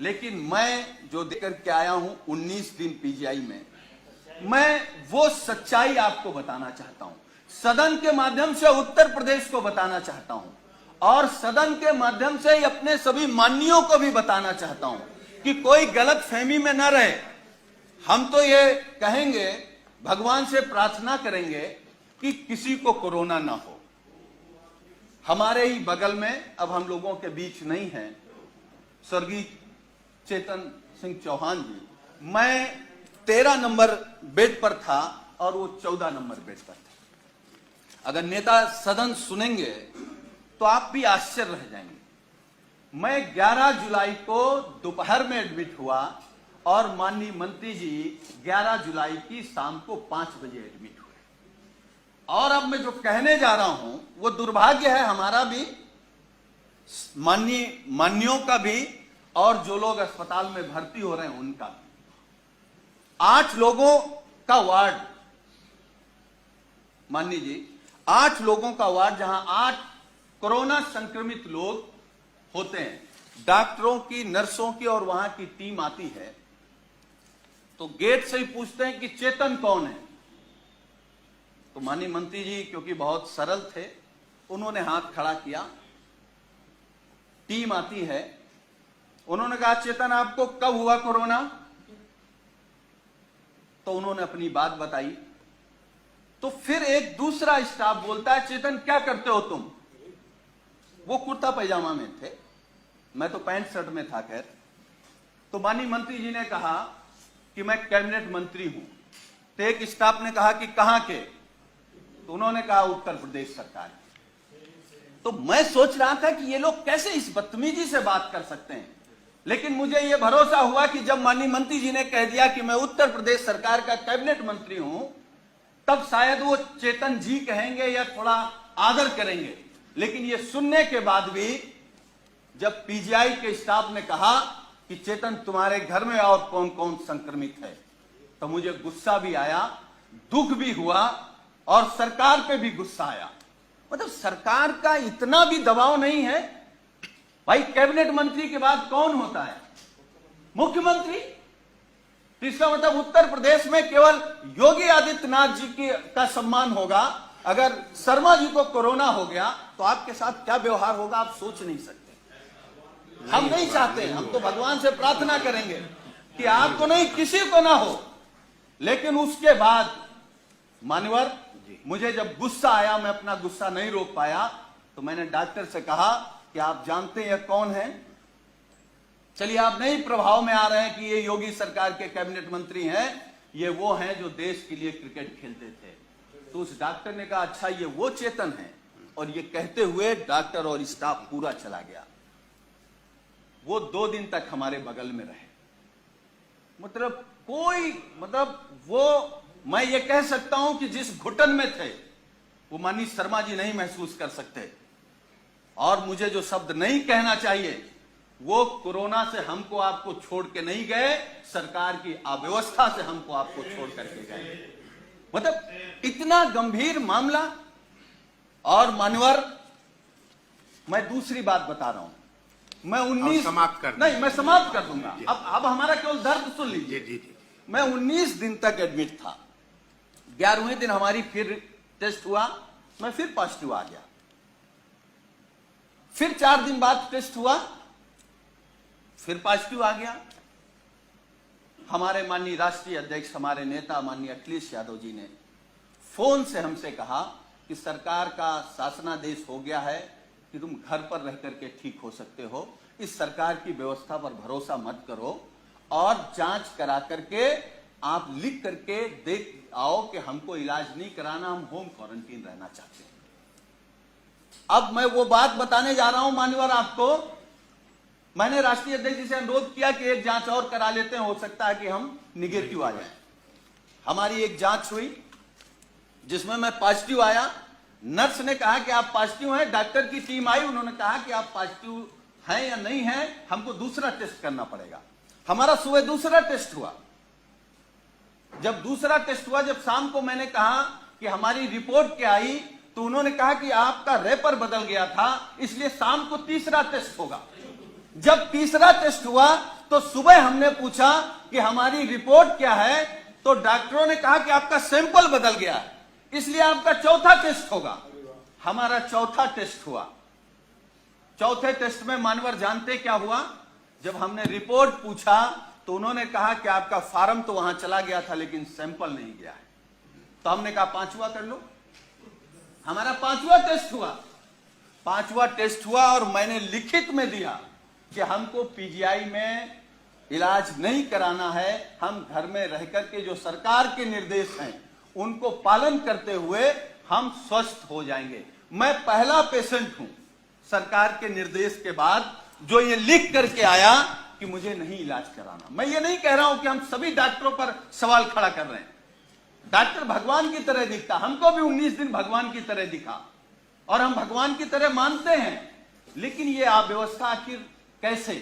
लेकिन मैं जो देकर के आया हूं 19 दिन पीजीआई में, मैं वो सच्चाई आपको बताना चाहता हूं, सदन के माध्यम से उत्तर प्रदेश को बताना चाहता हूं और सदन के माध्यम से अपने सभी माननीयों को भी बताना चाहता हूं कि कोई गलत फहमी में न रहे। हम तो ये कहेंगे, भगवान से प्रार्थना करेंगे कि किसी को कोरोना ना हो। हमारे ही बगल में, अब हम लोगों के बीच नहीं है, स्वर्गीय चेतन सिंह चौहान जी, मैं 13 नंबर बेड पर था और वो 14 नंबर बेड पर था। अगर नेता सदन सुनेंगे तो आप भी आश्चर्य रह जाएंगे। मैं 11 जुलाई को दोपहर में एडमिट हुआ और माननीय मंत्री जी 11 जुलाई की शाम को 5 बजे एडमिट हुए। और अब मैं जो कहने जा रहा हूं वो दुर्भाग्य है हमारा भी, माननीयों का भी, और जो लोग अस्पताल में भर्ती हो रहे हैं उनका भी। 8 लोगों का वार्ड, माननीय जी, 8 लोगों का वार्ड, जहां 8 कोरोना संक्रमित लोग होते हैं, डॉक्टरों की, नर्सों की और वहां की टीम आती है तो गेट से ही पूछते हैं कि चेतन कौन है। तो माननीय मंत्री जी क्योंकि बहुत सरल थे, उन्होंने हाथ खड़ा किया। टीम आती है, उन्होंने कहा चेतन आपको कब हुआ कोरोना? तो उन्होंने अपनी बात बताई। तो फिर एक दूसरा स्टाफ बोलता है चेतन क्या करते हो तुम? वो कुर्ता पैजामा में थे, मैं तो पैंट शर्ट में था। खैर, तो माननीय मंत्री जी ने कहा कि मैं कैबिनेट मंत्री हूं। तो एक स्टाफ ने कहा कि कहां के? तो उन्होंने कहा उत्तर प्रदेश सरकार। तो मैं सोच रहा था कि ये लोग कैसे इस बदतमीजी से बात कर सकते हैं, लेकिन मुझे यह भरोसा हुआ कि जब माननीय मंत्री जी ने कह दिया कि मैं उत्तर प्रदेश सरकार का कैबिनेट मंत्री हूं, तब शायद वो चेतन जी कहेंगे या थोड़ा आदर करेंगे। लेकिन ये सुनने के बाद भी जब पीजीआई के स्टाफ ने कहा कि चेतन तुम्हारे घर में और कौन कौन संक्रमित है, तो मुझे गुस्सा भी आया, दुख भी हुआ और सरकार पे भी गुस्सा आया। मतलब सरकार का इतना भी दबाव नहीं है भाई। कैबिनेट मंत्री के बाद कौन होता है? मुख्यमंत्री। तो इसका मतलब उत्तर प्रदेश में केवल योगी आदित्यनाथ जी का सम्मान होगा। अगर शर्मा जी को कोरोना हो गया तो आपके साथ क्या व्यवहार होगा आप सोच नहीं सकते। हम नहीं चाहते, हम तो भगवान से प्रार्थना करेंगे कि आपको नहीं, किसी को ना हो। लेकिन उसके बाद मान्यवर, मुझे जब गुस्सा आया, मैं अपना गुस्सा नहीं रोक पाया, तो मैंने डॉक्टर से कहा कि आप जानते हैं कौन है? चलिए आप नहीं प्रभाव में आ रहे हैं कि ये योगी सरकार के कैबिनेट मंत्री हैं, ये वो हैं जो देश के लिए क्रिकेट खेलते थे। तो उस डॉक्टर ने कहा अच्छा ये वो चेतन है, और ये कहते हुए डॉक्टर और स्टाफ पूरा चला गया। वो 2 दिन तक हमारे बगल में रहे। मतलब वो, मैं ये कह सकता हूं कि जिस घुटन में थे वो माननीय शर्मा जी नहीं महसूस कर सकते। और मुझे जो शब्द नहीं कहना चाहिए, वो कोरोना से हमको आपको छोड़ के नहीं गए, सरकार की अव्यवस्था से हमको आपको छोड़ करके गए। मतलब इतना गंभीर मामला। और मान्यवर, मैं दूसरी बात बता रहा हूं, मैं 19 नहीं, मैं समाप्त कर दूंगा। अब हमारा केवल दर्द सुन लीजिए। मैं 19 दिन तक एडमिट था। 11वें दिन हमारी फिर टेस्ट हुआ, मैं फिर पॉजिटिव आ गया। फिर 4 दिन बाद टेस्ट हुआ, फिर पॉजिटिव आ गया। हमारे माननीय राष्ट्रीय अध्यक्ष, हमारे नेता माननीय अखिलेश यादव जी ने फोन से हमसे कहा कि सरकार का शासनादेश हो गया है कि तुम घर पर रह करके ठीक हो सकते हो, इस सरकार की व्यवस्था पर भरोसा मत करो और जांच करा करके आप लिख करके देख आओ कि हमको इलाज नहीं कराना, हम होम क्वारंटीन रहना चाहते हैं। अब मैं वो बात बताने जा रहा हूं मान्यवर आपको। मैंने राष्ट्रीय अध्यक्ष जी से अनुरोध किया कि एक जांच और करा लेते हैं, हो सकता है कि हम निगेटिव आ जाए। हमारी एक जांच हुई जिसमें मैं पॉजिटिव आया। नर्स ने कहा कि आप पॉजिटिव हैं, डॉक्टर की टीम आई, उन्होंने कहा कि आप पॉजिटिव हैं या नहीं हैं, हमको दूसरा टेस्ट करना पड़ेगा। हमारा सुबह दूसरा टेस्ट हुआ। जब दूसरा टेस्ट हुआ, जब शाम को मैंने कहा कि हमारी रिपोर्ट क्या आई, तो उन्होंने कहा कि आपका रेपर बदल गया था, इसलिए शाम को तीसरा टेस्ट होगा। जब तीसरा टेस्ट हुआ तो सुबह हमने पूछा कि हमारी रिपोर्ट क्या है, तो डॉक्टरों ने कहा कि आपका सैंपल बदल गया है, इसलिए आपका चौथा टेस्ट होगा। हमारा चौथा टेस्ट हुआ। चौथे टेस्ट में मानवर जानते क्या हुआ? जब हमने रिपोर्ट पूछा तो उन्होंने कहा कि आपका फार्म तो वहां चला गया था लेकिन सैंपल नहीं गया है। तो हमने कहा पांचवा कर लो। हमारा पांचवा टेस्ट हुआ। पांचवा टेस्ट हुआ और मैंने लिखित में दिया कि हमको पीजीआई में इलाज नहीं कराना है, हम घर में रहकर के जो सरकार के निर्देश हैं उनको पालन करते हुए हम स्वस्थ हो जाएंगे। मैं पहला पेशेंट हूं सरकार के निर्देश के बाद जो ये लिख करके आया कि मुझे नहीं इलाज कराना। मैं ये नहीं कह रहा हूं कि हम सभी डॉक्टरों पर सवाल खड़ा कर रहे हैं। डॉक्टर भगवान की तरह दिखता, हमको भी 19 दिन भगवान की तरह दिखा और हम भगवान की तरह मानते हैं, लेकिन ये अव्यवस्था आखिर कैसे?